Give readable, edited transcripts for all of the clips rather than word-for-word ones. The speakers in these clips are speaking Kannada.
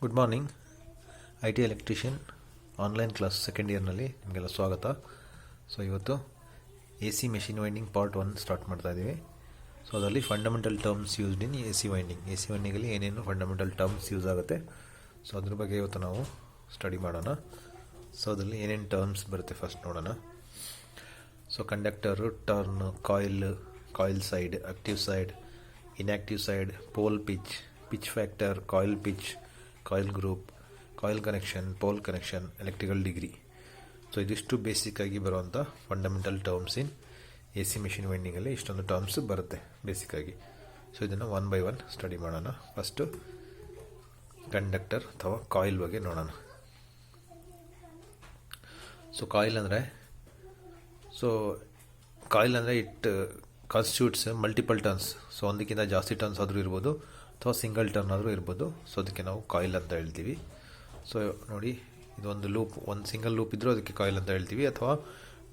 Good morning. IT electrician online class second ಇಯರ್ನಲ್ಲಿ ನಿಮಗೆಲ್ಲ ಸ್ವಾಗತ. ಸೊ ಇವತ್ತು AC machine winding part 1 start ಮಾಡ್ತಾ ಇದ್ದೀವಿ. ಸೊ ಅದರಲ್ಲಿ fundamental terms used in AC ವೈಂಡಿಂಗಲ್ಲಿ ಏನೇನು ಫಂಡಮೆಂಟಲ್ ಟರ್ಮ್ಸ್ ಯೂಸ್ ಆಗುತ್ತೆ, ಸೊ ಅದ್ರ ಬಗ್ಗೆ ಇವತ್ತು ನಾವು ಸ್ಟಡಿ ಮಾಡೋಣ. ಸೊ ಅದರಲ್ಲಿ ಏನೇನು ಟರ್ಮ್ಸ್ ಬರುತ್ತೆ ಫಸ್ಟ್ ನೋಡೋಣ. So conductor, turn, coil side, active side, inactive side, pole pitch factor, coil pitch, coil group, coil connection, pole connection, electrical degree. So ಇದಿಷ್ಟು ಬೇಸಿಕ್ಕಾಗಿ ಬರುವಂಥ fundamental terms in AC machine ವೈಂಡಿಂಗಲ್ಲಿ ಇಷ್ಟೊಂದು ಟರ್ಮ್ಸ್ ಬರುತ್ತೆ ಬೇಸಿಕ್ಕಾಗಿ. ಸೊ ಇದನ್ನು ಒನ್ ಬೈ ಒನ್ ಸ್ಟಡಿ ಮಾಡೋಣ. ಫಸ್ಟು ಕಂಡಕ್ಟರ್ ಅಥವಾ ಕಾಯಿಲ್ ಬಗ್ಗೆ ನೋಡೋಣ. ಸೊ ಕಾಯಿಲ್ ಅಂದರೆ it constitutes multiple turns. So ಒಂದಕ್ಕಿಂತ ಜಾಸ್ತಿ ಟರ್ನ್ಸ್ ಆದರೂ ಇರ್ಬೋದು ಅಥವಾ ಸಿಂಗಲ್ ಟರ್ನ್ ಆದರೂ ಇರ್ಬೋದು. ಸೊ ಅದಕ್ಕೆ ನಾವು ಕಾಯಿಲ್ ಅಂತ ಹೇಳ್ತೀವಿ. ಸೊ ನೋಡಿ, ಇದೊಂದು ಲೂಪ್, ಒಂದು ಸಿಂಗಲ್ ಲೂಪ್ ಇದ್ದರೂ ಅದಕ್ಕೆ ಕಾಯಿಲ್ ಅಂತ ಹೇಳ್ತೀವಿ, ಅಥವಾ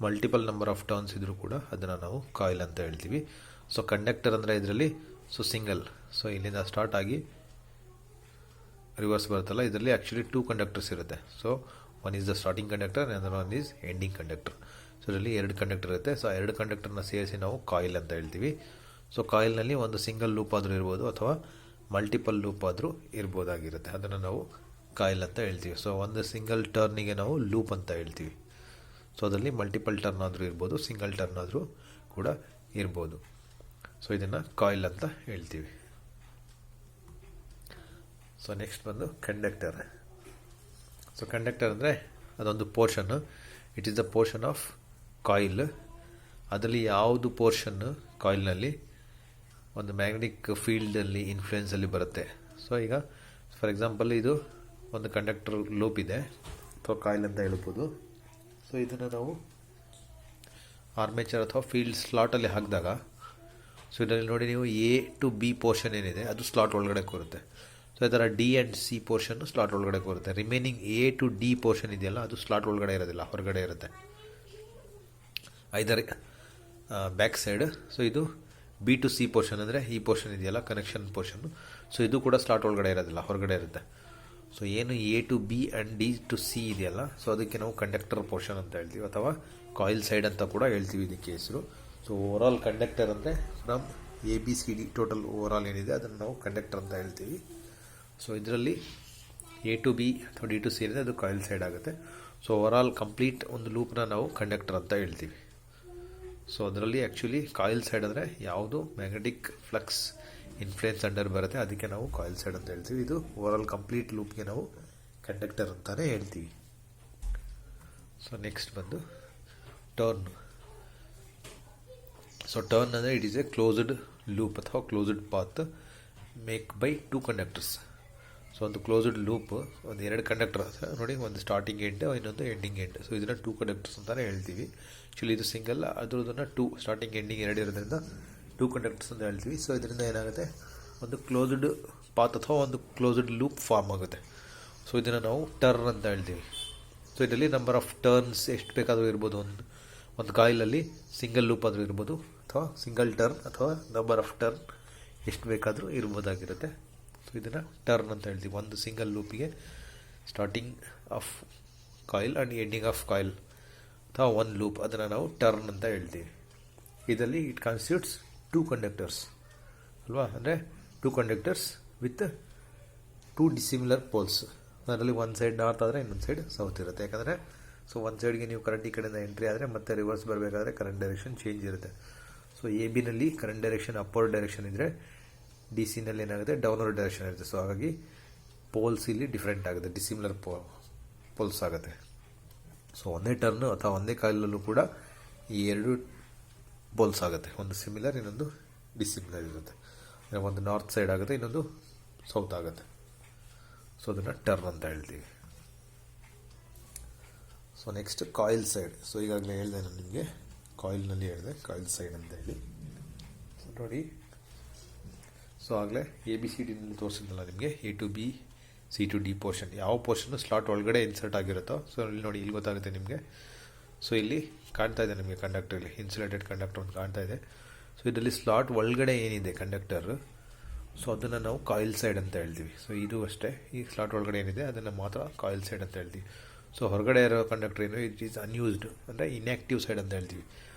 ಮಲ್ಟಿಪಲ್ ನಂಬರ್ ಆಫ್ ಟರ್ನ್ಸ್ ಇದ್ದರೂ ಕೂಡ ಅದನ್ನು ನಾವು ಕಾಯಿಲ್ ಅಂತ ಹೇಳ್ತೀವಿ. ಸೊ ಕಂಡಕ್ಟರ್ ಅಂದರೆ ಇದರಲ್ಲಿ ಸಿಂಗಲ್. ಸೊ ಇಲ್ಲಿಂದ ಸ್ಟಾರ್ಟ್ ಆಗಿ ರಿವರ್ಸ್ ಬರುತ್ತಲ್ಲ, ಇದರಲ್ಲಿ ಆ್ಯಕ್ಚುಲಿ 2 ಕಂಡಕ್ಟರ್ಸ್ ಇರುತ್ತೆ. So one is the starting conductor and one is ending conductor. So ಇದರಲ್ಲಿ 2 ಕಂಡಕ್ಟರ್ ಇರುತ್ತೆ. ಸೊ 2 ಕಂಡಕ್ಟರ್ನ ಸೇರಿಸಿ ನಾವು ಕಾಯಿಲ್ ಅಂತ ಹೇಳ್ತೀವಿ. ಸೊ ಕಾಯಿಲ್ನಲ್ಲಿ ಒಂದು ಸಿಂಗಲ್ ಲೂಪ್ ಆದರೂ ಇರ್ಬೋದು ಅಥವಾ ಮಲ್ಟಿಪಲ್ ಲೂಪ್ ಆದರೂ ಇರ್ಬೋದಾಗಿರುತ್ತೆ, ಅದನ್ನು ನಾವು ಕಾಯಿಲ್ ಅಂತ ಹೇಳ್ತೀವಿ. ಸೊ ಒಂದು ಸಿಂಗಲ್ ಟರ್ನಿಗೆ ನಾವು ಲೂಪ್ ಅಂತ ಹೇಳ್ತೀವಿ. ಸೊ ಅದರಲ್ಲಿ ಮಲ್ಟಿಪಲ್ ಟರ್ನ್ ಆದರೂ ಇರ್ಬೋದು, ಸಿಂಗಲ್ ಟರ್ನ್ ಆದರೂ ಕೂಡ ಇರ್ಬೋದು. ಸೊ ಇದನ್ನು ಕಾಯಿಲ್ ಅಂತ ಹೇಳ್ತೀವಿ. ಸೊ ನೆಕ್ಸ್ಟ್ ಬಂದು ಕಂಡಕ್ಟರ್. ಸೊ ಕಂಡಕ್ಟರ್ ಅಂದರೆ ಅದೊಂದು portion. It is the portion of coil. ಅದರಲ್ಲಿ ಯಾವುದು ಪೋರ್ಷನ್ನು ಕಾಯಿಲ್ನಲ್ಲಿ ಒಂದು ಮ್ಯಾಗ್ನೆಟಿಕ್ ಫೀಲ್ಡಲ್ಲಿ ಇನ್ಫ್ಲುಯೆನ್ಸಲ್ಲಿ ಬರುತ್ತೆ. ಸೊ ಈಗ ಫಾರ್ ಎಕ್ಸಾಂಪಲ್ ಇದು ಒಂದು ಕಂಡಕ್ಟರ್ ಲೂಪ್ ಇದೆ ಅಥವಾ ಕಾಯಿಲ್ ಅಂತ ಹೇಳ್ಬೋದು. ಸೊ ಇದನ್ನು ನಾವು ಆರ್ಮೇಚರ್ ಅಥವಾ ಫೀಲ್ಡ್ ಸ್ಲಾಟಲ್ಲಿ ಹಾಕಿದಾಗ, ಸೊ ಇದರಲ್ಲಿ ನೋಡಿ ನೀವು A to B ಪೋರ್ಷನ್ ಏನಿದೆ ಅದು ಸ್ಲಾಟ್ ಒಳಗಡೆ ಕೂರುತ್ತೆ. ಸೊ ಈ ಥರ D and C portion slot ಒಳಗಡೆ ಕೂರುತ್ತೆ. Remaining A to D portion ಇದೆಯಲ್ಲ ಅದು ಸ್ಲಾಟ್ ಒಳಗಡೆ ಇರೋದಿಲ್ಲ, ಹೊರಗಡೆ ಇರುತ್ತೆ ಐದರ್ ಬ್ಯಾಕ್ ಸೈಡ್. ಸೊ ಇದು B to C ಪೋರ್ಷನ್ ಅಂದರೆ ಈ ಪೋರ್ಷನ್ ಇದೆಯಲ್ಲ ಕನೆಕ್ಷನ್ ಪೋರ್ಷನ್ನು, ಸೊ ಇದು ಕೂಡ ಸ್ಲಾಟ್ ಒಳಗಡೆ ಇರೋದಿಲ್ಲ, ಹೊರಗಡೆ ಇರುತ್ತೆ. ಸೊ ಏನು A to B and D to C ಇದೆಯಲ್ಲ, ಸೊ ಅದಕ್ಕೆ ನಾವು ಕಂಡಕ್ಟರ್ ಪೋರ್ಷನ್ ಅಂತ ಹೇಳ್ತೀವಿ, ಅಥವಾ ಕಾಯಿಲ್ ಸೈಡ್ ಅಂತ ಕೂಡ ಹೇಳ್ತೀವಿ ಇದಕ್ಕೆ ಹೆಸರು. ಸೊ ಓವರಾಲ್ ಕಂಡಕ್ಟರ್ ಅಂದರೆ ಫ್ರಮ್ ABCD ಟೋಟಲ್ ಓವರಾಲ್ ಏನಿದೆ ಅದನ್ನು ನಾವು ಕಂಡಕ್ಟರ್ ಅಂತ ಹೇಳ್ತೀವಿ. ಸೊ ಇದರಲ್ಲಿ A to B ಅಥವಾ D to C ಏನಿದೆ ಅದು ಕಾಯಿಲ್ ಸೈಡ್ ಆಗುತ್ತೆ. ಸೊ ಓವರಾಲ್ ಕಂಪ್ಲೀಟ್ ಒಂದು ಲೂಪ್ನ ನಾವು ಕಂಡಕ್ಟರ್ ಅಂತ ಹೇಳ್ತೀವಿ. ಸೊ ಅದರಲ್ಲಿ ಆ್ಯಕ್ಚುಲಿ ಕಾಯಿಲ್ ಸೈಡ್ ಅಂದರೆ ಯಾವುದು ಮ್ಯಾಗ್ನೆಟಿಕ್ ಫ್ಲಕ್ಸ್ ಇನ್ಫ್ಲುಯೆನ್ಸ್ ಅಂಡರ್ ಬರುತ್ತೆ ಅದಕ್ಕೆ ನಾವು ಕಾಯಿಲ್ ಸೈಡ್ ಅಂತ ಹೇಳ್ತೀವಿ. ಇದು ಓವರಾಲ್ ಕಂಪ್ಲೀಟ್ ಲೂಪ್ಗೆ ನಾವು ಕಂಡಕ್ಟರ್ ಅಂತಲೇ ಹೇಳ್ತೀವಿ. ಸೊ ನೆಕ್ಸ್ಟ್ ಬಂದು ಟರ್ನ್. ಸೊ ಟರ್ನ್ ಅಂದರೆ it is a closed loop ಅಥವಾ closed path make by 2 conductors. So ಒಂದು ಕ್ಲೋಸ್ಡ್ ಲೂಪ್, ಒಂದು 2 ಕಂಡಕ್ಟರ್ ನೋಡಿ, ಒಂದು ಸ್ಟಾರ್ಟಿಂಗ್ ಎಂಡ್, ಇನ್ನೊಂದು ಎಂಡಿಂಗ್ ಎಂಡ್. ಸೊ ಇದನ್ನು 2 ಕಂಡಕ್ಟರ್ಸ್ ಅಂತಲೇ ಹೇಳ್ತೀವಿ. ಆ್ಯಕ್ಚುಲಿ ಇದು ಸಿಂಗಲ್, ಅದರದನ್ನು 2 ಸ್ಟಾರ್ಟಿಂಗ್ ಎಂಡಿಂಗ್ 2 ಇರೋದ್ರಿಂದ 2 ಕಂಡಕ್ಟರ್ಸ್ ಅಂತ ಹೇಳ್ತೀವಿ. ಸೊ ಇದರಿಂದ ಏನಾಗುತ್ತೆ, ಒಂದು ಕ್ಲೋಸ್ಡ್ ಪಾತ್ ಅಥವಾ ಒಂದು ಕ್ಲೋಸ್ಡ್ ಲೂಪ್ ಫಾರ್ಮ್ ಆಗುತ್ತೆ. ಸೊ ಇದನ್ನು ನಾವು ಟರ್ನ್ ಅಂತ ಹೇಳ್ತೀವಿ. ಸೊ ಇದರಲ್ಲಿ ನಂಬರ್ ಆಫ್ ಟರ್ನ್ಸ್ ಎಷ್ಟು ಬೇಕಾದರೂ ಇರ್ಬೋದು. ಒಂದು ಕಾಯಿಲಲ್ಲಿ ಸಿಂಗಲ್ ಲೂಪ್ ಆದರೂ ಇರ್ಬೋದು, ಅಥವಾ ಸಿಂಗಲ್ ಟರ್ನ್ ಅಥವಾ ನಂಬರ್ ಆಫ್ ಟರ್ನ್ ಎಷ್ಟು ಬೇಕಾದರೂ ಇರ್ಬೋದಾಗಿರುತ್ತೆ. ಸೊ ಇದನ್ನು ಟರ್ನ್ ಅಂತ ಹೇಳ್ತೀವಿ. ಒಂದು ಸಿಂಗಲ್ ಲೂಪಿಗೆ starting of coil and ending of coil ಅಥವಾ ಒಂದು ಲೂಪ್, ಅದನ್ನು ನಾವು ಟರ್ನ್ ಅಂತ ಹೇಳ್ತೀವಿ. ಇದರಲ್ಲಿ ಇಟ್ ಕಾನ್ಸ್ಟಿಟ್ಯೂಟ್ಸ್ 2 ಕಂಡಕ್ಟರ್ಸ್ ಅಲ್ವಾ, ಅಂದರೆ 2 ಕಂಡಕ್ಟರ್ಸ್ ವಿತ್ 2 ಡಿಸಿಮಿಲರ್ ಪೋಲ್ಸ್. ಅದರಲ್ಲಿ ಒಂದು ಸೈಡ್ ನಾರ್ತ್ ಆದರೆ ಇನ್ನೊಂದು ಸೈಡ್ ಸೌತ್ ಇರುತ್ತೆ. ಯಾಕಂದರೆ ಸೊ ಒಂದು ಸೈಡ್ಗೆ ನೀವು ಕರೆಂಟ್ ಈ ಕಡೆಯಿಂದ ಎಂಟ್ರಿ ಆದರೆ ಮತ್ತೆ ರಿವರ್ಸ್ ಬರಬೇಕಾದ್ರೆ ಕರೆಂಟ್ ಡೈರೆಕ್ಷನ್ ಚೇಂಜ್ ಇರುತ್ತೆ. ಸೊ AB-ನಲ್ಲಿ ಕರೆಂಟ್ ಡೈರೆಕ್ಷನ್ ಅಪ್ವರ್ಡ್ ಡೈರೆಕ್ಷನ್ ಇದ್ದರೆ DC-ನಲ್ಲಿ ಏನಾಗುತ್ತೆ, ಡೌನ್ವರ್ಡ್ ಡೈರೆಕ್ಷನ್ ಇರುತ್ತೆ. ಸೊ ಹಾಗಾಗಿ ಪೋಲ್ಸ್ ಇಲ್ಲಿ ಡಿಫ್ರೆಂಟ್ ಆಗುತ್ತೆ, ಡಿಸಿಮಿಲರ್ ಪೋಲ್ಸ್ ಆಗುತ್ತೆ. ಸೊ ಒಂದೇ ಟರ್ನು ಅಥವಾ ಒಂದೇ ಕಾಯಿಲಲ್ಲೂ ಕೂಡ ಈ 2 ಪೋಲ್ಸ್ ಆಗುತ್ತೆ. ಒಂದು ಸಿಮಿಲರ್, ಇನ್ನೊಂದು ಡಿಸಿಮಿಲರ್ ಇರುತ್ತೆ. ಒಂದು ನಾರ್ತ್ ಸೈಡ್ ಆಗುತ್ತೆ, ಇನ್ನೊಂದು ಸೌತ್ ಆಗುತ್ತೆ. ಸೊ ಅದನ್ನು ಟರ್ನ್ ಅಂತ ಹೇಳ್ತೀವಿ. So next coil side. So ಈಗಾಗಲೇ ಹೇಳಿದೆ ನಾನು ನಿಮಗೆ, ಕಾಯಿಲ್ನಲ್ಲಿ ಹೇಳಿದೆ ಕಾಯಿಲ್ ಸೈಡ್ ಅಂತ ಹೇಳಿ. ಸೊ ನೋಡಿ, ಸೊ ಆಗಲೇ ABCDನಲ್ಲಿ ತೋರಿಸಿದ್ನಲ್ಲ ನಿಮಗೆ, A to B C to D portion, ಯಾವ ಪೋರ್ಷನ್ನು ಸ್ಲಾಟ್ ಒಳಗಡೆ ಇನ್ಸರ್ಟ್ ಆಗಿರುತ್ತೋ. ಸೊ ಇಲ್ಲಿ ನೋಡಿ, ಇಲ್ಲಿ ಗೊತ್ತಾಗುತ್ತೆ ನಿಮಗೆ. ಸೊ ಇಲ್ಲಿ ಕಾಣ್ತಾ ಇದೆ ನಿಮಗೆ ಕಂಡಕ್ಟರ್, ಇಲ್ಲಿ ಇನ್ಸುಲೇಟೆಡ್ ಕಂಡಕ್ಟರ್ ಒಂದು ಕಾಣ್ತಾ ಇದೆ. ಸೊ ಇದರಲ್ಲಿ ಸ್ಲಾಟ್ ಒಳಗಡೆ ಏನಿದೆ ಕಂಡಕ್ಟರ್, ಸೊ ಅದನ್ನು ನಾವು ಕಾಯಿಲ್ ಸೈಡ್ ಅಂತ ಹೇಳ್ತೀವಿ. ಸೊ ಇದು ಅಷ್ಟೇ, ಈ ಸ್ಲಾಟ್ ಒಳಗಡೆ ಏನಿದೆ ಅದನ್ನು ಮಾತ್ರ ಕಾಯಿಲ್ ಸೈಡ್ ಅಂತ ಹೇಳ್ತೀವಿ. ಸೊ ಹೊರಗಡೆ ಇರೋ ಕಂಡಕ್ಟರ್ ಏನು, ಇಟ್ ಈಸ್ ಅನ್ಯೂಸ್ಡ್ ಅಂದರೆ ಇನ್ಯಾಕ್ಟಿವ್ ಸೈಡ್ ಅಂತ ಹೇಳ್ತೀವಿ.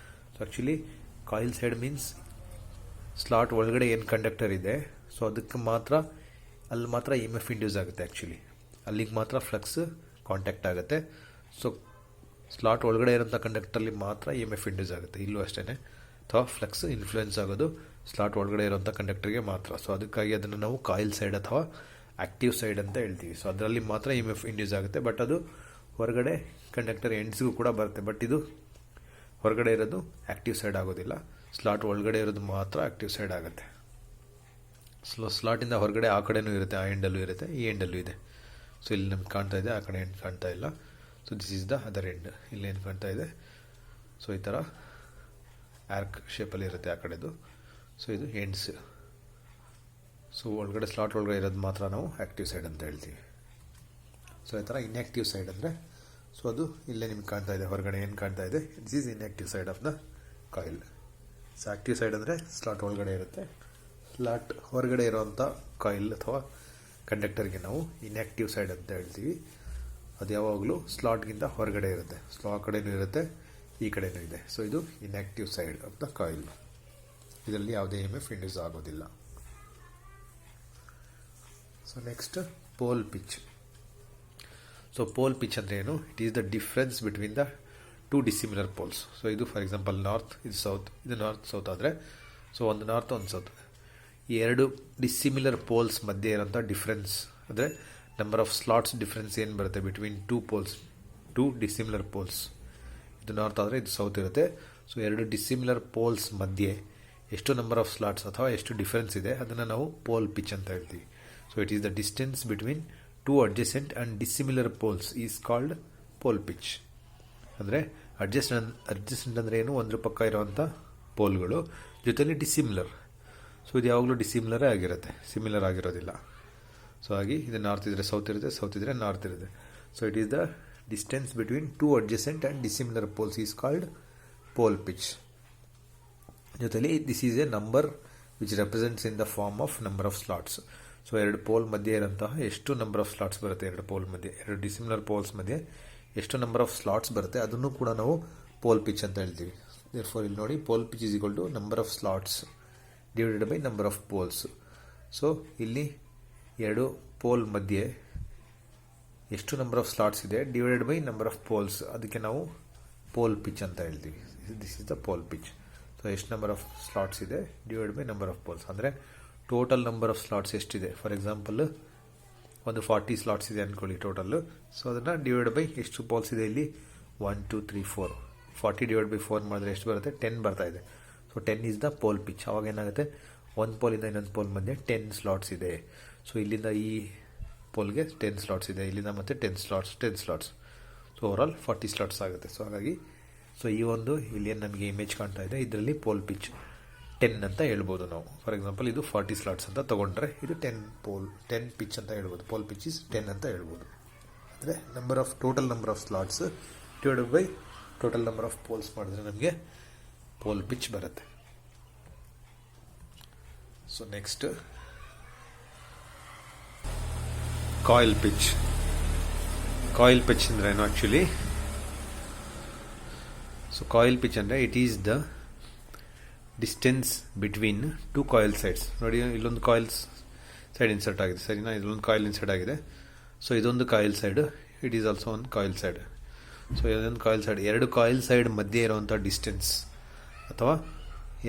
So actually coil side means slot ಒಳಗಡೆ ಏನು ಕಂಡಕ್ಟರ್ ಇದೆ ಸೊ ಅದಕ್ಕೆ ಮಾತ್ರ ಅಲ್ಲಿ ಮಾತ್ರ EMF ಇಂಡ್ಯೂಸ್ ಆಗುತ್ತೆ. ಆ್ಯಕ್ಚುಲಿ ಅಲ್ಲಿಗೆ ಮಾತ್ರ ಫ್ಲಕ್ಸ್ ಕಾಂಟ್ಯಾಕ್ಟ್ ಆಗುತ್ತೆ. ಸೊ ಸ್ಲಾಟ್ ಒಳಗಡೆ ಇರೋಂಥ ಕಂಡಕ್ಟರಲ್ಲಿ ಮಾತ್ರ EMF ಇಂಡ್ಯೂಸ್ ಆಗುತ್ತೆ. ಇಲ್ಲೂ ಅಷ್ಟೇ, ಅಥವಾ ಫ್ಲಕ್ಸ್ ಇನ್ಫ್ಲುಯೆನ್ಸ್ ಆಗೋದು ಸ್ಲಾಟ್ ಒಳಗಡೆ ಇರೋಂಥ ಕಂಡಕ್ಟರ್ಗೆ ಮಾತ್ರ. ಸೊ ಅದಕ್ಕಾಗಿ ಅದನ್ನು ನಾವು ಕಾಯಿಲ್ ಸೈಡ್ ಅಥವಾ ಆ್ಯಕ್ಟಿವ್ ಸೈಡ್ ಅಂತ ಹೇಳ್ತೀವಿ. ಸೊ ಅದರಲ್ಲಿ ಮಾತ್ರ EMF ಇಂಡ್ಯೂಸ್ ಆಗುತ್ತೆ, ಬಟ್ ಅದು ಹೊರಗಡೆ ಕಂಡಕ್ಟರ್ ಎಂಡ್ಸ್ಗೂ ಕೂಡ ಬರುತ್ತೆ. ಬಟ್ ಇದು ಹೊರಗಡೆ ಇರೋದು ಆ್ಯಕ್ಟಿವ್ ಸೈಡ್ ಆಗೋದಿಲ್ಲ, ಸ್ಲಾಟ್ ಒಳಗಡೆ ಇರೋದು ಮಾತ್ರ ಆ್ಯಕ್ಟಿವ್ ಸೈಡ್ ಆಗುತ್ತೆ. ಸ್ಲಾಟಿಂದ ಹೊರಗಡೆ ಆ ಕಡೆನೂ ಇರುತ್ತೆ, ಆ ಎಂಡಲ್ಲೂ ಇರುತ್ತೆ, ಈ ಎಂಡಲ್ಲೂ ಇದೆ. ಸೊ ಇಲ್ಲಿ ನಮ್ಗೆ ಕಾಣ್ತಾ ಇದೆ, ಆ ಕಡೆ ಎಂಡ್ ಕಾಣ್ತಾ ಇಲ್ಲ. So this is the other end, ಇಲ್ಲೇನು ಕಾಣ್ತಾ ಇದೆ. ಸೊ ಈ ಥರ ಆರ್ಕ್ ಶೇಪಲ್ಲಿ ಇರುತ್ತೆ ಆ ಕಡೆದು. ಸೊ ಇದು ಎಂಡ್ಸ್. ಸೊ ಒಳಗಡೆ ಸ್ಲಾಟ್ ಒಳಗಡೆ ಇರೋದು ಮಾತ್ರ ನಾವು ಆ್ಯಕ್ಟಿವ್ ಸೈಡ್ ಅಂತ ಹೇಳ್ತೀವಿ. ಸೊ ಈ ಥರ ಇನ್ಯಾಕ್ಟಿವ್ ಸೈಡ್ ಅಂದರೆ ಸೊ ಅದು ಇಲ್ಲೇ ನಿಮ್ಗೆ ಕಾಣ್ತಾ ಇದೆ, ಹೊರಗಡೆ ಏನು ಕಾಣ್ತಾ ಇದೆ, this is inactive side of the coil. So active side ಅಂದರೆ ಸ್ಲಾಟ್ ಒಳಗಡೆ ಇರುತ್ತೆ, ಸ್ಲಾಟ್ ಹೊರಗಡೆ ಇರೋವಂಥ ಕಾಯಿಲ್ ಅಥವಾ ಕಂಡಕ್ಟರ್ಗೆ ನಾವು ಇನ್ಯಾಕ್ಟಿವ್ ಸೈಡ್ ಅಂತ ಹೇಳ್ತೀವಿ. ಅದು ಯಾವಾಗಲೂ ಸ್ಲಾಟ್ಗಿಂತ ಹೊರಗಡೆ ಇರುತ್ತೆ. ಸ್ಲೋ ಆ ಕಡೆನೂ ಇರುತ್ತೆ, ಈ ಕಡೆನೂ ಇದೆ. ಸೊ ಇದು inactive side of the coil. ಇದರಲ್ಲಿ ಯಾವುದೇ EMF ಇಂಡ್ಯೂಸ್ ಆಗೋದಿಲ್ಲ. So next pole pitch. So pole pitch ಅಂದರೆ ಏನು, it is the difference between the two dissimilar poles. So ಇದು ಫಾರ್ ಎಕ್ಸಾಂಪಲ್ ನಾರ್ತ್, ಇದು ಸೌತ್, ಇದು ನಾರ್ತ್ ಸೌತ್ ಆದರೆ ಸೊ ಒಂದು ನಾರ್ತ್ ಒಂದು ಸೌತ್, ಈ ಎರಡು ಡಿಸಿಮಿಲರ್ ಪೋಲ್ಸ್ ಮಧ್ಯೆ ಇರೋಂಥ ಡಿಫ್ರೆನ್ಸ್ ಅಂದರೆ ನಂಬರ್ ಆಫ್ ಸ್ಲಾಟ್ಸ್ ಡಿಫ್ರೆನ್ಸ್ ಏನು ಬರುತ್ತೆ between two poles, two dissimilar poles. ಇದು ನಾರ್ತ್ ಆದರೆ ಇದು ಸೌತ್ ಇರುತ್ತೆ. ಸೊ ಎರಡು ಡಿಸಿಮಿಲರ್ ಪೋಲ್ಸ್ ಮಧ್ಯೆ ಎಷ್ಟು ನಂಬರ್ ಆಫ್ ಸ್ಲಾಟ್ಸ್ ಅಥವಾ ಎಷ್ಟು ಡಿಫರೆನ್ಸ್ ಇದೆ ಅದನ್ನು ನಾವು ಪೋಲ್ ಪಿಚ್ ಅಂತ ಹೇಳ್ತೀವಿ. So it is the distance between two adjacent and dissimilar poles is called pole pitch. ಅಂದರೆ ಅಡ್ಜಸೆಂಟ್ ಅಂದರೆ ಏನು, ಒಂದ್ರ ಪಕ್ಕ ಇರೋವಂಥ ಪೋಲ್ಗಳು ಜೊತೆಲಿ ಡಿಸಿಮಿಲರ್. ಸೊ ಇದು ಯಾವಾಗಲೂ ಡಿಸಿಮಿಲರೇ ಆಗಿರುತ್ತೆ, ಸಿಮಿಲರ್ ಆಗಿರೋದಿಲ್ಲ. ಸೊ ಹಾಗೆ ಇದು ನಾರ್ತ್ ಇದ್ದರೆ ಸೌತ್ ಇರುತ್ತೆ, ಸೌತ್ ಇದ್ದರೆ ನಾರ್ತ್ ಇರುತ್ತೆ. So it is the distance between two adjacent and dissimilar poles is called pole pitch. ಜೊತೆಲಿ this is a number which represents in the form of number of slots. So ಎರಡು ಪೋಲ್ ಮಧ್ಯೆ ಇರೋಂತಹ ಎಷ್ಟು ನಂಬರ್ ಆಫ್ ಸ್ಲಾಟ್ಸ್ ಬರುತ್ತೆ, ಎರಡು ಪೋಲ್ ಮಧ್ಯೆ, ಎರಡು ಡಿಸಿಮಿಲರ್ ಪೋಲ್ಸ್ ಮಧ್ಯೆ ಎಷ್ಟು ನಂಬರ್ ಆಫ್ ಸ್ಲಾಟ್ಸ್ ಬರುತ್ತೆ ಅದನ್ನು ಕೂಡ ನಾವು ಪೋಲ್ ಪಿಚ್ ಅಂತ ಹೇಳ್ತೀವಿ. ದೇರ್ಫೋರ್ ಇಲ್ಲಿ ನೋಡಿ, pole pitch is equal to number of slots divided by number of poles. So ಇಲ್ಲಿ ಎರಡು ಪೋಲ್ ಮಧ್ಯೆ ಎಷ್ಟು ನಂಬರ್ ಆಫ್ ಸ್ಲಾಟ್ಸ್ ಇದೆ divided by number of poles, ಅದಕ್ಕೆ ನಾವು ಪೋಲ್ ಪಿಚ್ ಅಂತ ಹೇಳ್ತೀವಿ. This is the pole pitch. So ಎಷ್ಟು ನಂಬರ್ ಆಫ್ ಸ್ಲಾಟ್ಸ್ ಇದೆ divide by number of poles, ಅಂದರೆ ಟೋಟಲ್ ನಂಬರ್ ಆಫ್ ಸ್ಲಾಟ್ಸ್ ಎಷ್ಟಿದೆ. ಫಾರ್ ಎಕ್ಸಾಂಪಲ್ ಒಂದು 40 ಸ್ಲಾಟ್ಸ್ ಇದೆ ಅಂದ್ಕೊಳ್ಳಿ ಟೋಟಲ್ಲು. ಸೊ ಅದನ್ನು ಡಿವೈಡ್ ಬೈ ಎಷ್ಟು ಪೋಲ್ಸ್ ಇದೆ ಇಲ್ಲಿ, 1 2 3 4, 40 ಡಿವೈಡ್ ಬೈ 4 ಮಾಡಿದ್ರೆ ಎಷ್ಟು ಬರುತ್ತೆ, 10 ಬರ್ತಾ ಇದೆ. So 10 is the pole pitch. ಅವಾಗ ಏನಾಗುತ್ತೆ, ಒಂದು ಪೋಲಿಂದ ಇನ್ನೊಂದು ಪೋಲ್ ಮಧ್ಯೆ 10 ಸ್ಲಾಟ್ಸ್ ಇದೆ. ಸೊ ಇಲ್ಲಿಂದ ಈ ಪೋಲ್ಗೆ 10 ಸ್ಲಾಟ್ಸ್ ಇದೆ, ಇಲ್ಲಿಂದ ಮತ್ತೆ 10 ಸ್ಲಾಟ್ಸ್. ಸೊ ಓವರಾಲ್ 40 ಸ್ಲಾಟ್ಸ್ ಆಗುತ್ತೆ. ಸೊ ಹಾಗಾಗಿ ಸೊ ಈ ಒಂದು ಇಲ್ಲಿ ಏನು ನಮಗೆ ಇಮೇಜ್ ಕಾಣ್ತಾ ಇದೆ ಇದರಲ್ಲಿ ಪೋಲ್ ಪಿಚ್ 10 ಅಂತ ಹೇಳ್ಬೋದು ನಾವು. ಫಾರ್ ಎಕ್ಸಾಂಪಲ್ ಇದು 40 ಸ್ಲಾಟ್ಸ್ ಅಂತ ತೊಗೊಂಡ್ರೆ ಇದು 10 ಪಿಚ್ ಅಂತ ಹೇಳ್ಬೋದು. ಪೋಲ್ ಪಿಚ್ ಇಸ್ 10 ಅಂತ ಹೇಳ್ಬೋದು. ಅಂದರೆ total number of slots divided by total number of poles ಮಾಡಿದ್ರೆ ನಮಗೆ ಪೋಲ್ ಪಿಚ್ ಬರುತ್ತೆ. So next coil pitch. Coil pitch ಅಂದರೆ ಏನು ಆ್ಯಕ್ಚುಲಿ, ಸೊ ಕಾಯಿಲ್ ಪಿಚ್ ಅಂದರೆ it is the distance between two coil sides. ನೋಡಿ ಇಲ್ಲೊಂದು ಕಾಯಿಲ್ ಸೈಡ್ ಇನ್ಸರ್ಟ್ ಆಗಿದೆ, ಸರಿನಾ, ಇಲ್ಲೊಂದು ಕಾಯಿಲ್ ಇನ್ಸರ್ಟ್ ಆಗಿದೆ. ಸೊ ಇದೊಂದು coil side, it is also ಒಂದು ಕಾಯಿಲ್ ಸೈಡ್. ಸೊ ಇದೊಂದು ಕಾಯಿಲ್ ಸೈಡ್, ಎರಡು ಕಾಯಿಲ್ ಸೈಡ್ ಮಧ್ಯೆ ಇರುವಂಥ ಡಿಸ್ಟೆನ್ಸ್ ಅಥವಾ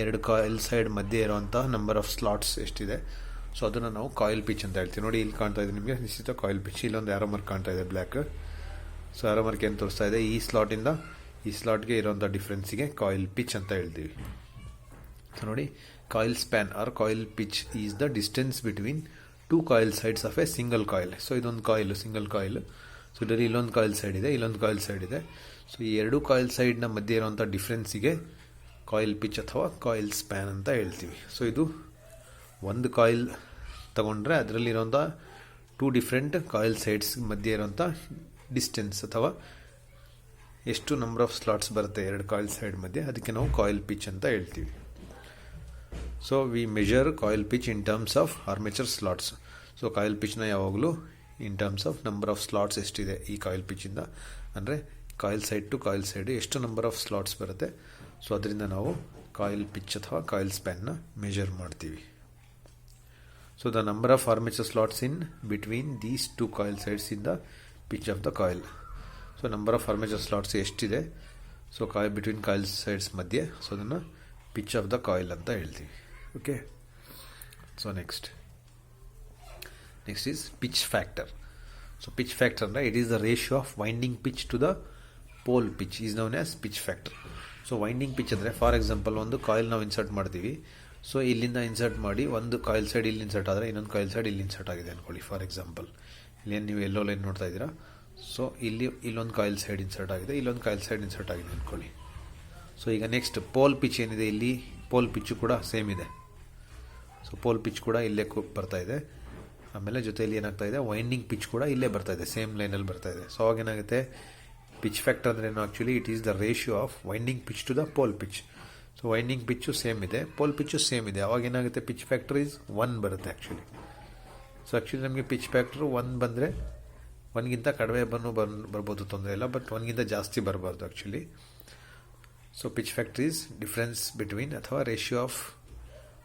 ಎರಡು ಕಾಯಿಲ್ ಸೈಡ್ ಮಧ್ಯೆ ಇರುವಂಥ ನಂಬರ್ ಆಫ್ ಸ್ಲಾಟ್ಸ್ ಎಷ್ಟಿದೆ ಸೊ ಅದನ್ನು ನಾವು ಕಾಯಿಲ್ ಪಿಚ್ ಅಂತ ಹೇಳ್ತೀವಿ. ನೋಡಿ ಇಲ್ಲಿ ಕಾಣ್ತಾ ಇದೆ ನಿಮಗೆ ನಿಶ್ಚಿತ ಕಾಯಿಲ್ ಪಿಚ್. ಇಲ್ಲೊಂದು ಆರೋ ಮಾರ್ಕ್ ಕಾಣ್ತಾ ಇದೆ ಬ್ಲ್ಯಾಕ್. ಸೊ ಆರೋ ಮಾರ್ಕ್ ಏನು ತೋರಿಸ್ತಾ ಇದೆ, ಈ ಸ್ಲಾಟಿಂದ ಈ ಸ್ಲಾಟ್ಗೆ ಇರೋಂಥ ಡಿಫ್ರೆನ್ಸಿಗೆ ಕಾಯಿಲ್ ಪಿಚ್ ಅಂತ ಹೇಳ್ತೀವಿ. ಸೊ ನೋಡಿ, coil span or coil pitch is the distance between two coil sides of a single coil. So ಇದೊಂದು ಕಾಯಿಲ್, ಸಿಂಗಲ್ ಕಾಯಿಲ್. ಸೊ ಇದರಲ್ಲಿ ಇಲ್ಲೊಂದು ಕಾಯಿಲ್ ಸೈಡ್ ಇದೆ, ಇಲ್ಲೊಂದು ಕಾಯಿಲ್ ಸೈಡ್ ಇದೆ. ಸೊ ಈ ಎರಡು ಕಾಯಿಲ್ ಸೈಡ್ನ ಮಧ್ಯೆ ಇರುವಂಥ ಡಿಫ್ರೆನ್ಸಿಗೆ ಕಾಯಿಲ್ ಪಿಚ್ ಅಥವಾ ಕಾಯಿಲ್ ಸ್ಪ್ಯಾನ್ ಅಂತ ಹೇಳ್ತೀವಿ. ಸೊ ಇದು ಒಂದು ಕಾಯಿಲ್ ತಗೊಂಡ್ರೆ ಅದರಲ್ಲಿರೋಂಥ ಟೂ ಡಿಫ್ರೆಂಟ್ ಕಾಯಿಲ್ ಸೈಡ್ಸ್ ಮಧ್ಯೆ ಇರೋಂಥ ಡಿಸ್ಟೆನ್ಸ್ ಅಥವಾ ಎಷ್ಟು ನಂಬರ್ ಆಫ್ ಸ್ಲಾಟ್ಸ್ ಬರುತ್ತೆ ಎರಡು ಕಾಯಿಲ್ ಸೈಡ್ ಮಧ್ಯೆ, ಅದಕ್ಕೆ ನಾವು ಕಾಯಿಲ್ ಪಿಚ್ ಅಂತ ಹೇಳ್ತೀವಿ. So we measure coil pitch in terms of armature slots. So coil ಪಿಚ್ನ ಯಾವಾಗಲೂ in terms of number of slots ಎಷ್ಟಿದೆ ಈ ಕಾಯಿಲ್ ಪಿಚ್ಚಿಂದ, ಅಂದರೆ coil side to coil side ಎಷ್ಟು ನಂಬರ್ ಆಫ್ ಸ್ಲಾಟ್ಸ್ ಬರುತ್ತೆ, ಸೊ ಅದರಿಂದ ನಾವು ಕಾಯಿಲ್ ಪಿಚ್ ಅಥವಾ ಕಾಯಿಲ್ ಸ್ಪ್ಯಾನ್ನ ಮೆಜರ್ ಮಾಡ್ತೀವಿ. So the number of armature slots in between these two coil sides in the pitch of the coil. So number of armature slots ಎಷ್ಟಿದೆ, so coil between coil sides ಮಧ್ಯೆ, ಸೊ ಅದನ್ನು ಪಿಚ್ ಆಫ್ ದ ಕಾಯಿಲ್ ಅಂತ ಹೇಳ್ತೀವಿ. Okay. So next is pitch factor. So pitch factor ಅಂದರೆ it is the ratio of winding pitch to the pole pitch is known as pitch factor. So winding pitch ಅಂದರೆ ಫಾರ್ ಎಕ್ಸಾಂಪಲ್ ಒಂದು ಕಾಯಿಲ್ ನಾವು ಇನ್ಸರ್ಟ್ ಮಾಡ್ತೀವಿ. ಸೊ ಇಲ್ಲಿಂದ ಇನ್ಸರ್ಟ್ ಮಾಡಿ ಒಂದು ಕಾಯಿಲ್ ಸೈಡ್ ಇಲ್ಲಿ ಇನ್ಸರ್ಟ್ ಆದರೆ ಇನ್ನೊಂದು ಕಾಯಿಲ್ ಸೈಡ್ ಇಲ್ಲಿ ಇನ್ಸರ್ಟ್ ಆಗಿದೆ ಅಂದ್ಕೊಳ್ಳಿ. ಫಾರ್ ಎಕ್ಸಾಂಪಲ್ ಇಲ್ಲೇನು ನೀವು ಎಲ್ಲೋ ಲೈನ್ ನೋಡ್ತಾ ಇದ್ದೀರಾ. ಸೊ ಇಲ್ಲೊಂದು ಕಾಯಿಲ್ ಸೈಡ್ ಇನ್ಸರ್ಟ್ ಆಗಿದೆ, ಇಲ್ಲೊಂದು ಕಾಯಿಲ್ ಸೈಡ್ ಇನ್ಸರ್ಟ್ ಆಗಿದೆ ಅಂದ್ಕೊಳ್ಳಿ. ಸೊ ಈಗ ನೆಕ್ಸ್ಟ್ ಪೋಲ್ ಪಿಚ್ ಏನಿದೆ, ಇಲ್ಲಿ ಪೋಲ್ ಪಿಚ್ಚು ಕೂಡ ಸೇಮ್ ಇದೆ. ಸೊ ಪೋಲ್ ಪಿಚ್ ಕೂಡ ಇಲ್ಲೇ ಬರ್ತಾ ಇದೆ. ಆಮೇಲೆ ಜೊತೆಯಲ್ಲಿ ಏನಾಗ್ತಾ ಇದೆ, ವೈಂಡಿಂಗ್ ಪಿಚ್ ಕೂಡ ಇಲ್ಲೇ ಬರ್ತಾ ಇದೆ, ಸೇಮ್ ಲೈನಲ್ಲಿ ಬರ್ತಾ ಇದೆ. ಸೊ ಅವಾಗ ಏನಾಗುತ್ತೆ, ಪಿಚ್ ಫ್ಯಾಕ್ಟರ್ ಅಂದ್ರೆ ಏನು, actually it is the ratio of winding pitch to the pole pitch. So winding pitch same ಇದೆ, ಪೋಲ್ ಪಿಚ್ಚು ಸೇಮ್ ಇದೆ. ಅವಾಗ ಏನಾಗುತ್ತೆ, ಪಿಚ್ ಫ್ಯಾಕ್ಟರ್ ಈಸ್ 1 ಬರುತ್ತೆ ಆ್ಯಕ್ಚುಲಿ. ಸೊ ಆ್ಯಕ್ಚುಲಿ ನಮಗೆ ಪಿಚ್ ಫ್ಯಾಕ್ಟ್ರು 1 ಬಂದರೆ 1ಗಿಂತ ಕಡಿಮೆ ಬರ್ಬೋದು, ತೊಂದರೆ ಇಲ್ಲ, ಬಟ್ 1ಗಿಂತ ಜಾಸ್ತಿ ಬರಬಾರ್ದು actually. So pitch factor is difference between ಅಥವಾ ratio of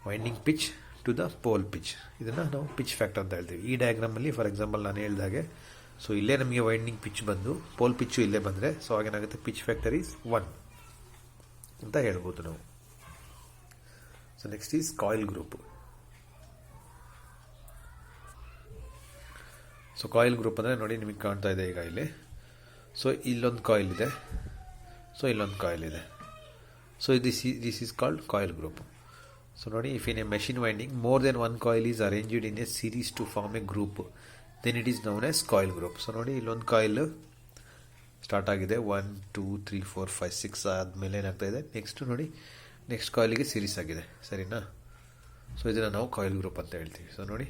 winding pitch to the pole pitch. ಇದನ್ನು ನಾವು ಪಿಚ್ ಫ್ಯಾಕ್ಟರ್ ಅಂತ ಹೇಳ್ತೀವಿ. ಈ ಡಯಾಗ್ರಾಮಲ್ಲಿ ಫಾರ್ ಎಕ್ಸಾಂಪಲ್ ನಾನು ಹೇಳಿದಾಗೆ, ಸೊ ಇಲ್ಲೇ ನಮಗೆ ವೈಂಡಿಂಗ್ ಪಿಚ್ ಬಂದು ಪೋಲ್ ಪಿಚ್ಚು ಇಲ್ಲೇ ಬಂದರೆ, ಸೊ ಆಗೇನಾಗುತ್ತೆ, ಪಿಚ್ ಫ್ಯಾಕ್ಟರ್ ಈಸ್ 1 ಅಂತ ಹೇಳ್ಬೋದು ನಾವು. So next is coil group. So coil group ಅಂದರೆ ನೋಡಿ ನಿಮಗೆ ಕಾಣ್ತಾ ಇದೆ ಈಗ ಇಲ್ಲಿ. ಸೊ ಇಲ್ಲೊಂದು ಕಾಯಿಲ್ ಇದೆ, ಸೊ ಇಲ್ಲೊಂದು ಕಾಯಿಲ್ ಇದೆ. So this is called coil group. So ನೋಡಿ, if in a machine winding more than 1 coil is arranged in a series to form a group, then it is known as coil group. So ನೋಡಿ, ಇಲ್ಲೊಂದು ಕಾಯಿಲ್ ಸ್ಟಾರ್ಟ್ ಆಗಿದೆ, 1 2 3 4 5 6 ಆದಮೇಲೆ ಏನಾಗ್ತಾ ಇದೆ, ನೆಕ್ಸ್ಟ್ ನೋಡಿ, ನೆಕ್ಸ್ಟ್ ಕಾಯಿಲಿಗೆ ಸೀರೀಸ್ ಆಗಿದೆ, ಸರಿನಾ. ಸೊ ಇದನ್ನು ನಾವು ಕಾಯಿಲ್ ಗ್ರೂಪ್ ಅಂತ ಹೇಳ್ತೀವಿ. ಸೊ ನೋಡಿ,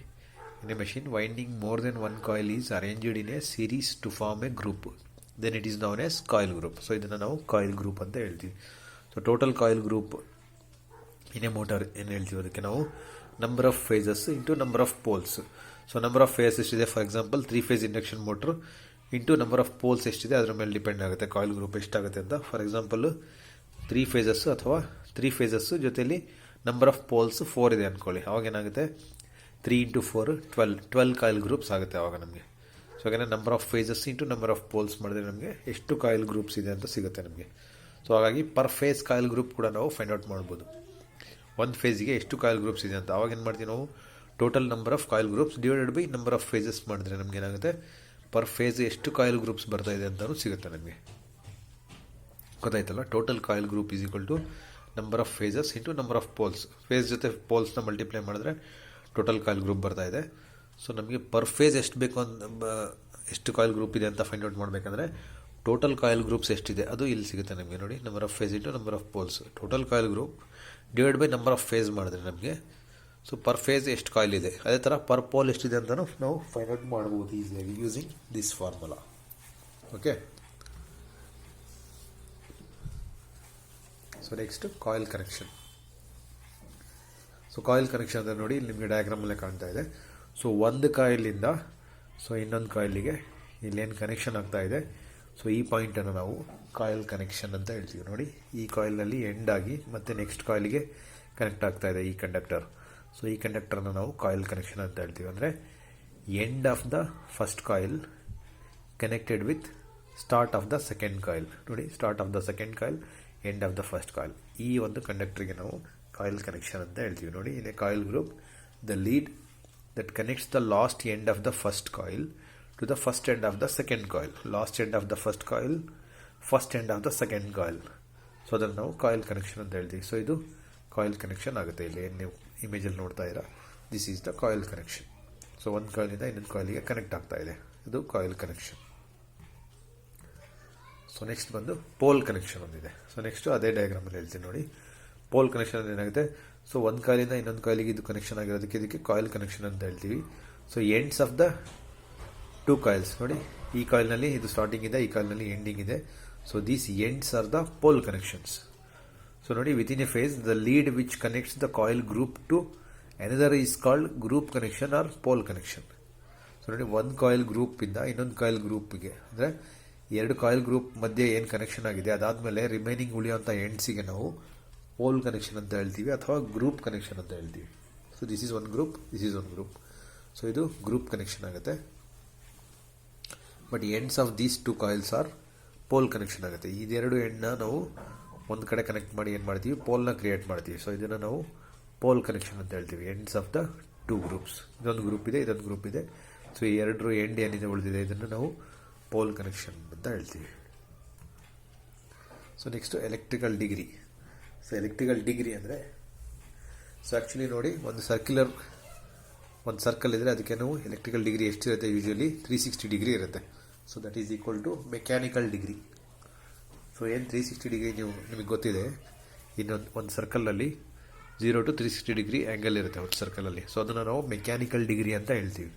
in a machine winding more than 1 coil is arranged in a series to form a group, then it is known as coil group. So ಇದನ್ನು ನಾವು ಕಾಯಿಲ್ ಗ್ರೂಪ್ ಅಂತ ಹೇಳ್ತೀವಿ. So total coil group in a motor ಏನು ಹೇಳ್ತೀವಿ, ಅದಕ್ಕೆ ನಾವು number of phases into number of poles. So number of phase ಎಷ್ಟಿದೆ, for example 3 phase induction motor into number of poles ಎಷ್ಟಿದೆ ಅದರ ಮೇಲೆ ಡಿಪೆಂಡ್ ಆಗುತ್ತೆ ಕಾಯಿಲ್ ಗ್ರೂಪ್ ಎಷ್ಟಾಗುತ್ತೆ ಅಂತ. ಫಾರ್ ಎಕ್ಸಾಂಪಲ್ 3 ಫೇಸಸ್ ಅಥವಾ 3 ಫೇಸಸ್ ಜೊತೆಲಿ ನಂಬರ್ ಆಫ್ ಪೋಲ್ಸ್ 4 ಇದೆ ಅಂದ್ಕೊಳ್ಳಿ. ಅವಾಗ ಏನಾಗುತ್ತೆ, 3 × 4 12 ಕಾಯಿಲ್ ಗ್ರೂಪ್ಸ್ ಆಗುತ್ತೆ ಅವಾಗ ನಮಗೆ. ಸೊ ಹಾಗೆ number of phases into number of poles ಮಾಡಿದ್ರೆ ನಮಗೆ ಎಷ್ಟು ಕಾಯಿಲ್ ಗ್ರೂಪ್ಸ್ ಇದೆ ಅಂತ ಸಿಗುತ್ತೆ ನಮಗೆ. ಸೊ ಹಾಗಾಗಿ ಪರ್ ಫೇಸ್ ಕಾಯಿಲ್ ಗ್ರೂಪ್ ಕೂಡ ನಾವು ಫೈಂಡ್ ಔಟ್ ಮಾಡ್ಬೋದು, ಒಂದು ಫೇಸ್ಗೆ ಎಷ್ಟು ಕಾಯಿಲ್ ಗ್ರೂಪ್ಸ್ ಇದೆ ಅಂತ. ಅವಾಗ ಏನು ಮಾಡ್ತೀವಿ ನಾವು, total number of coil groups divided by number of phases ಮಾಡಿದ್ರೆ ನಮ್ಗೆ ಏನಾಗುತ್ತೆ, ಪರ್ ಫೇಸ್ ಎಷ್ಟು ಕಾಯಿಲ್ ಗ್ರೂಪ್ಸ್ ಬರ್ತಾ ಇದೆ ಅಂತಲೂ ಸಿಗುತ್ತೆ ನಮಗೆ. ಗೊತ್ತಾಯ್ತಲ್ಲ, total coil group is equal to number of phases into number of poles. Phase ಜೊತೆ ಪೋಲ್ಸ್ನ ಮಲ್ಟಿಪ್ಲೈ ಮಾಡಿದ್ರೆ ಟೋಟಲ್ ಕಾಯಿಲ್ ಗ್ರೂಪ್ ಬರ್ತಾ ಇದೆ. ಸೊ ನಮಗೆ ಪರ್ ಫೇಸ್ ಎಷ್ಟು ಬೇಕು ಅಂತ, ಎಷ್ಟು ಕಾಯಿಲ್ ಗ್ರೂಪ್ ಇದೆ ಅಂತ ಫೈಂಡ್ ಔಟ್ ಮಾಡಬೇಕಂದ್ರೆ ಟೋಟಲ್ ಕಾಯಿಲ್ ಗ್ರೂಪ್ಸ್ ಎಷ್ಟಿದೆ ಅದು ಇಲ್ಲಿ ಸಿಗುತ್ತೆ ನಮಗೆ. ನೋಡಿ, number of phase into number of poles, total coil group divide by number of phase ಮಾಡಿದ್ರೆ ನಮಗೆ, ಸೊ ಪರ್ ಫೇಸ್ ಎಷ್ಟು ಕಾಯಿಲ್ ಇದೆ, ಅದೇ ಥರ ಪರ್ ಪೋಲ್ ಎಷ್ಟಿದೆ ಅಂತಲೂ ನಾವು ಫೈಂಡ್ ಔಟ್ ಮಾಡ್ಬೋದು ಈಸಿಯಾಗಿ using this formula. Okay. So next coil connection. So coil connection ಅಂದರೆ ನೋಡಿ, ಇಲ್ಲಿ ನಿಮಗೆ ಡಯಾಗ್ರಾಮಲ್ಲೇ ಕಾಣ್ತಾ ಇದೆ. ಸೊ ಒಂದು ಕಾಯಿಲಿಂದ ಸೊ ಇನ್ನೊಂದು ಕಾಯಿಲಿಗೆ ಇಲ್ಲೇನು ಕನೆಕ್ಷನ್ ಆಗ್ತಾ ಇದೆ, ಸೊ ಈ ಪಾಯಿಂಟನ್ನು ನಾವು ಕಾಯಿಲ್ ಕನೆಕ್ಷನ್ ಅಂತ ಹೇಳ್ತೀವಿ. ನೋಡಿ, ಈ ಕಾಯಿಲ್ನಲ್ಲಿ ಎಂಡ್ ಆಗಿ ಮತ್ತು ನೆಕ್ಸ್ಟ್ ಕಾಯಿಲಿಗೆ ಕನೆಕ್ಟ್ ಆಗ್ತಾ ಇದೆ ಈ ಕಂಡಕ್ಟರ್. ಸೊ ಈ ಕಂಡಕ್ಟರ್ನ ನಾವು ಕಾಯಿಲ್ ಕನೆಕ್ಷನ್ ಅಂತ ಹೇಳ್ತೀವಿ. ಅಂದರೆ end of the first coil connected with start of the second coil. ನೋಡಿ, start of the second coil, end of the first coil, ಈ ಒಂದು ಕಂಡಕ್ಟರ್ಗೆ ನಾವು ಕಾಯಿಲ್ ಕನೆಕ್ಷನ್ ಅಂತ ಹೇಳ್ತೀವಿ. ನೋಡಿ, in a coil group the lead that connects the last end of the first coil to the first end of the second coil, last end of the first coil, first end of the second coil. So ಅದನ್ನು ನಾವು ಕಾಯಿಲ್ ಕನೆಕ್ಷನ್ ಅಂತ ಹೇಳ್ತೀವಿ. ಸೊ ಇದು ಕಾಯಿಲ್ ಕನೆಕ್ಷನ್ ಆಗುತ್ತೆ. ಇಲ್ಲಿ ಏನು ನೀವು ಇಮೇಜಲ್ಲಿ ನೋಡ್ತಾ ಇದ್ದೀರಾ, this is the coil connection. So ಒಂದು ಕಾಯಿಲಿಂದ ಇನ್ನೊಂದು ಕಾಯಿಲಿಗೆ ಕನೆಕ್ಟ್ ಆಗ್ತಾ ಇದೆ, ಇದು ಕಾಯಿಲ್ ಕನೆಕ್ಷನ್. ಸೊ ನೆಕ್ಸ್ಟ್ ಬಂದು ಪೋಲ್ ಕನೆಕ್ಷನ್ ಒಂದಿದೆ. ಸೊ ನೆಕ್ಸ್ಟು ಅದೇ ಡಯಾಗ್ರಾಮಲ್ಲಿ ಹೇಳ್ತೀನಿ ನೋಡಿ. ಪೋಲ್ ಕನೆಕ್ಷನ್ ಏನಾಗುತ್ತೆ, ಸೊ ಒಂದು ಕಾಯಿಲಿಂದ ಇನ್ನೊಂದು ಕಾಯಿಲಿಗೆ ಇದು ಕನೆಕ್ಷನ್ ಆಗಿರೋದಕ್ಕೆ ಇದಕ್ಕೆ ಕಾಯಿಲ್ ಕನೆಕ್ಷನ್ ಅಂತ ಹೇಳ್ತೀವಿ. So ends of the 2 coils, ನೋಡಿ ಈ ಕಾಯಿಲ್ನಲ್ಲಿ ಇದು ಸ್ಟಾರ್ಟಿಂಗ್ ಇದೆ, ಈ ಕಾಯಿಲ್ನಲ್ಲಿ ಎಂಡಿಂಗ್ ಇದೆ. So these ends are the pole connections. So so ನೋಡಿ, within a phase the lead which connects the coil group to another is called group connection or pole connection. So ನೋಡಿ, ಒಂದು ಕಾಯಿಲ್ ಗ್ರೂಪಿಂದ ಇನ್ನೊಂದು ಕಾಯಿಲ್ ಗ್ರೂಪ್ಗೆ, ಅಂದರೆ ಎರಡು ಕಾಯಿಲ್ ಗ್ರೂಪ್ ಮಧ್ಯೆ ಏನು ಕನೆಕ್ಷನ್ ಆಗಿದೆ ಅದಾದಮೇಲೆ ರಿಮೈನಿಂಗ್ ಉಳಿಯುವಂಥ ಎಂಡ್ಸಿಗೆ ನಾವು ಪೋಲ್ ಕನೆಕ್ಷನ್ ಅಂತ ಹೇಳ್ತೀವಿ ಅಥವಾ ಗ್ರೂಪ್ ಕನೆಕ್ಷನ್ ಅಂತ ಹೇಳ್ತೀವಿ. So this is one group, this is one group. So ಇದು ಗ್ರೂಪ್ ಕನೆಕ್ಷನ್ ಆಗುತ್ತೆ. But ends of these two coils are pole connection ಆಗುತ್ತೆ. ಇದೆರಡು ಎಂಡ್ನ ನಾವು ಒಂದು ಕಡೆ ಕನೆಕ್ಟ್ ಮಾಡಿ ಏನು ಮಾಡ್ತೀವಿ, ಪೋಲ್ನ ಕ್ರಿಯೇಟ್ ಮಾಡ್ತೀವಿ. ಸೊ ಇದನ್ನು ನಾವು ಪೋಲ್ ಕನೆಕ್ಷನ್ ಅಂತ ಹೇಳ್ತೀವಿ. Ends of the two groups, ಇದೊಂದು ಗ್ರೂಪ್ ಇದೆ, ಇದೊಂದು ಗ್ರೂಪ್ ಇದೆ. ಸೊ ಈ ಎರಡರ ಎಂಡ್ ಏನಿದೆ ಉಳಿದಿದೆ ಇದನ್ನು ನಾವು ಪೋಲ್ ಕನೆಕ್ಷನ್ ಅಂತ ಹೇಳ್ತೀವಿ. So next electrical degree. So electrical degree ಅಂದರೆ, ಸೊ ಆ್ಯಕ್ಚುಲಿ ನೋಡಿ, ಒಂದು ಸರ್ಕಲ್ ಇದ್ದರೆ ಅದಕ್ಕೆ ನಾವು ಎಲೆಕ್ಟ್ರಿಕಲ್ ಡಿಗ್ರಿ ಎಷ್ಟಿರುತ್ತೆ, ಯೂಶಲಿ 360 ಡಿಗ್ರಿ ಇರುತ್ತೆ. So that is equal to mechanical degree. So ಏನು 360 ಡಿಗ್ರಿ ನಿಮಗೆ ಗೊತ್ತಿದೆ, ಒಂದು ಸರ್ಕಲಲ್ಲಿ 0 to 360 ಡಿಗ್ರಿ ಆ್ಯಂಗಲ್ ಇರುತ್ತೆ ಒಂದು ಸರ್ಕಲಲ್ಲಿ. ಸೊ ಅದನ್ನು ನಾವು ಮೆಕ್ಯಾನಿಕಲ್ ಡಿಗ್ರಿ ಅಂತ ಹೇಳ್ತೀವಿ.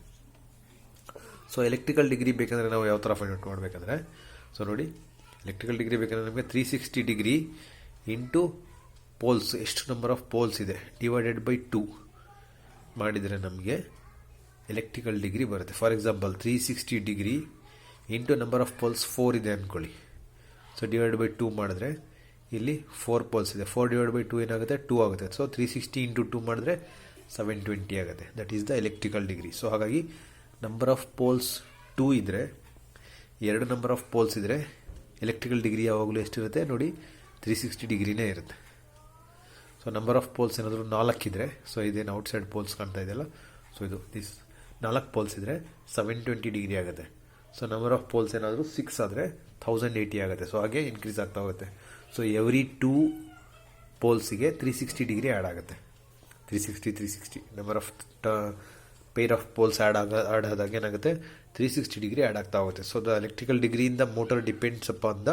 ಸೊ ಎಲೆಕ್ಟ್ರಿಕಲ್ ಡಿಗ್ರಿ ಬೇಕಂದರೆ ನಾವು ಯಾವ ಥರ ಫೈಂಡ್ ಔಟ್ ಮಾಡಬೇಕಂದ್ರೆ, ಸೊ ನೋಡಿ, ಎಲೆಕ್ಟ್ರಿಕಲ್ ಡಿಗ್ರಿ ಬೇಕಂದರೆ ನಮಗೆ 360 ಡಿಗ್ರಿ ಇಂಟು ಪೋಲ್ಸ್, ಎಷ್ಟು ನಂಬರ್ ಆಫ್ ಪೋಲ್ಸ್ ಇದೆ ಡಿವೈಡೆಡ್ ಬೈ 2 ಮಾಡಿದರೆ ನಮಗೆ ಎಲೆಕ್ಟ್ರಿಕಲ್ ಡಿಗ್ರಿ ಬರುತ್ತೆ. For example 360 degree into number of poles 4 ಇದೆ ಅಂದ್ಕೊಳ್ಳಿ. ಸೊ ಡಿವೈಡ್ ಬೈ 2 ಮಾಡಿದ್ರೆ ಇಲ್ಲಿ 4 ಪೋಲ್ಸ್ ಇದೆ. 4 ಡಿವೈಡ್ ಬೈ 2 ಏನಾಗುತ್ತೆ, 2 ಆಗುತ್ತೆ. ಸೊ 360 ಇಂಟು 2 ಮಾಡಿದ್ರೆ 720 ಆಗುತ್ತೆ. That is the electrical degree. So ಹಾಗಾಗಿ ನಂಬರ್ ಆಫ್ ಪೋಲ್ಸ್ 2 ಇದ್ದರೆ, ಎರಡು ನಂಬರ್ ಆಫ್ ಪೋಲ್ಸ್ ಇದ್ದರೆ ಎಲೆಕ್ಟ್ರಿಕಲ್ ಡಿಗ್ರಿ ಯಾವಾಗಲೂ ಎಷ್ಟಿರುತ್ತೆ ನೋಡಿ, 360 ಡಿಗ್ರಿನೇ ಇರುತ್ತೆ. ಸೊ ನಂಬರ್ ಆಫ್ ಪೋಲ್ಸ್ ಏನಾದರೂ 4 ಇದ್ದರೆ, ಸೊ ಇದೇನು ಔಟ್ಸೈಡ್ ಪೋಲ್ಸ್ ಕಾಣ್ತಾ ಇದೆಯಲ್ಲ, ಸೊ ಇದು 4 ಪೋಲ್ಸ್ ಇದ್ದರೆ 720 ಡಿಗ್ರಿ ಆಗುತ್ತೆ. ಸೊ ನಂಬರ್ ಆಫ್ ಪೋಲ್ಸ್ ಏನಾದರೂ 6 ಆದರೆ 1080 ಆಗುತ್ತೆ. ಸೊ ಹಾಗೆ ಇನ್ಕ್ರೀಸ್ ಆಗ್ತಾ ಹೋಗುತ್ತೆ. ಸೊ ಎವ್ರಿ 2 ಪೋಲ್ಸಿಗೆ 360 ಡಿಗ್ರಿ ಆ್ಯಡ್ ಆಗುತ್ತೆ. 360 number of pair of poles add ಆದಾಗ ಏನಾಗುತ್ತೆ, 360 ಡಿಗ್ರಿ ಆ್ಯಡ್ ಆಗ್ತಾ ಹೋಗುತ್ತೆ. ಸೊ ದ ಎಲೆಕ್ಟ್ರಿಕಲ್ ಡಿಗ್ರಿಯಿಂದ motor depends upon the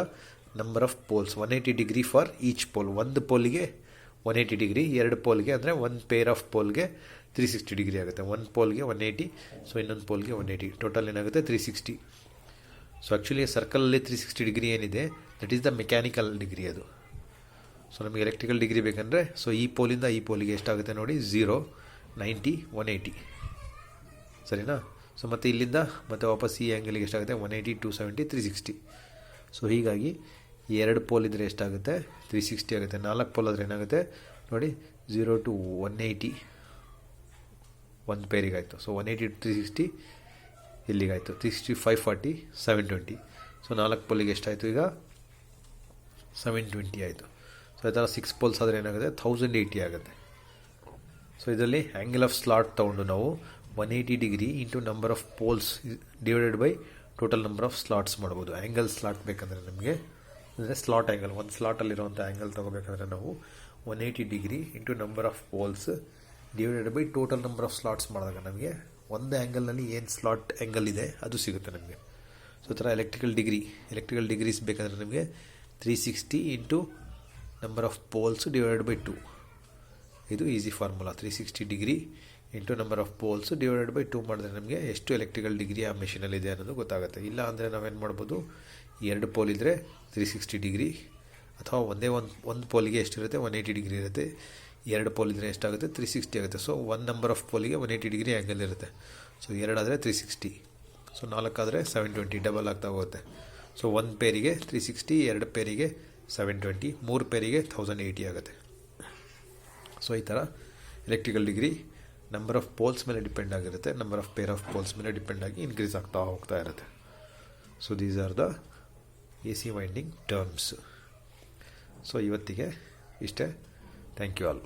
number of poles. 180 degree for each pole. ಒಂದು ಪೋಲಿಗೆ 180 ಡಿಗ್ರಿ, ಎರಡು ಪೋಲ್ಗೆ ಅಂದರೆ ಒಂದು ಪೇರ್ ಆಫ್ ಪೋಲ್ಗೆ 360 ಡಿಗ್ರಿ ಆಗುತ್ತೆ. ಒಂದು ಪೋಲ್ಗೆ 180, ಸೊ ಇನ್ನೊಂದು ಪೋಲ್ಗೆ 180, ಟೋಟಲ್ ಏನಾಗುತ್ತೆ 360. ಸೊ ಆ್ಯಕ್ಚುಲಿ ಸರ್ಕಲಲ್ಲಿ 360 ಡಿಗ್ರಿ ಏನಿದೆ, that is the mechanical degree ಅದು. ಸೊ ನಮಗೆ ಎಲೆಕ್ಟ್ರಿಕಲ್ ಡಿಗ್ರಿ ಬೇಕಂದರೆ, ಸೊ ಈ ಪೋಲಿಂದ ಈ ಪೋಲಿಗೆ ಎಷ್ಟಾಗುತ್ತೆ ನೋಡಿ, 0, 90, 180, ಸರಿನಾ. ಸೊ ಮತ್ತು ಇಲ್ಲಿಂದ ಮತ್ತೆ ವಾಪಸ್ ಈ ಆ್ಯಂಗಲಿಗೆ ಎಷ್ಟಾಗುತ್ತೆ, 180, 270, 360. ಸೊ ಹೀಗಾಗಿ ಈ ಎರಡು ಪೋಲ್ ಇದ್ದರೆ ಎಷ್ಟಾಗುತ್ತೆ, 360 ಆಗುತ್ತೆ. 4 ಪೋಲ್ ಆದರೆ ಏನಾಗುತ್ತೆ ನೋಡಿ, 0 to 180 ಒಂದು ಪೇರಿಗಾಯಿತು. ಸೊ 180 to 360 ಇಲ್ಲಿಗಾಯಿತು. 360, 540, 720. ಸೊ 4 ಪೋಲಿಗೆ ಎಷ್ಟಾಯಿತು ಈಗ, 720 ಆಯಿತು. ಸೊ ಈ ಥರ 6 ಪೋಲ್ಸ್ ಆದರೆ ಏನಾಗುತ್ತೆ, 1080 ಆಗುತ್ತೆ. ಸೊ ಇದರಲ್ಲಿ ಆ್ಯಂಗಲ್ ಆಫ್ ಸ್ಲಾಟ್ ತೊಗೊಂಡು ನಾವು 180 degree into number of poles divided by total number of slots ಮಾಡ್ಬೋದು. ಆ್ಯಂಗಲ್ ಸ್ಲಾಟ್ ಬೇಕಂದರೆ ನಮಗೆ, ಅಂದರೆ ಸ್ಲಾಟ್ ಆ್ಯಂಗಲ್, ಒಂದು ಸ್ಲಾಟಲ್ಲಿರುವಂಥ ಆ್ಯಂಗಲ್ ತೊಗೋಬೇಕಂದ್ರೆ ನಾವು 180 degree into number of poles divided by total number of slots ಮಾಡಿದಾಗ ನಮಗೆ ಒಂದು ಆ್ಯಂಗಲ್ನಲ್ಲಿ ಏನು ಸ್ಲಾಟ್ ಆ್ಯಂಗಲ್ ಇದೆ ಅದು ಸಿಗುತ್ತೆ ನಮಗೆ. ಸೊ ಈ ಥರ ಎಲೆಕ್ಟ್ರಿಕಲ್ ಡಿಗ್ರೀಸ್ ಬೇಕಂದರೆ ನಮಗೆ 360 into number of poles divided by 2. ಇದು easy formula. 360 degree into number of poles divided by 2 ಮಾಡಿದ್ರೆ ನಮಗೆ ಎಷ್ಟು ಎಲೆಕ್ಟ್ರಿಕಲ್ ಡಿಗ್ರಿ ಆ ಮೆಷಿನಲ್ಲಿ ಇದೆ ಅನ್ನೋದು ಗೊತ್ತಾಗುತ್ತೆ. ಇಲ್ಲ ಅಂದರೆ ನಾವೇನು ಮಾಡ್ಬೋದು, 2 ಪೋಲ್ ಇದ್ದರೆ 360 ಡಿಗ್ರಿ, ಅಥವಾ ಒಂದು ಪೋಲಿಗೆ ಎಷ್ಟಿರುತ್ತೆ, 180 ಡಿಗ್ರಿ ಇರುತ್ತೆ. 2 ಪೋಲ್ ಇದ್ದರೆ ಎಷ್ಟಾಗುತ್ತೆ, 360 ಆಗುತ್ತೆ. ಸೊ ಒಂದು ನಂಬರ್ ಆಫ್ ಪೋಲಿಗೆ 180 ಡಿಗ್ರಿ ಆ್ಯಂಗಲ್ ಇರುತ್ತೆ. ಸೊ 2 ಆದರೆ 360, ಸೊ 4 ಆದರೆ 720, ಡಬಲ್ ಆಗ್ತಾ ಹೋಗುತ್ತೆ. ಸೊ ಒಂದು ಪೇರಿಗೆ 360, 2 ಪೇರಿಗೆ 720, 3 ಪೇರಿಗೆ 1080 ಆಗುತ್ತೆ. ಸೊ ಈ ಥರ electrical degree number of poles ಮೇಲೆ ಡಿಪೆಂಡ್ ಆಗಿರುತ್ತೆ, number of pair of poles ಮೇಲೆ ಡಿಪೆಂಡ್ ಆಗಿ ಇನ್ಕ್ರೀಸ್ ಆಗ್ತಾ ಹೋಗ್ತಾ ಇರುತ್ತೆ. So these are the AC winding terms. So ಇವತ್ತಿಗೆ ಇಷ್ಟೇ. Thank you all.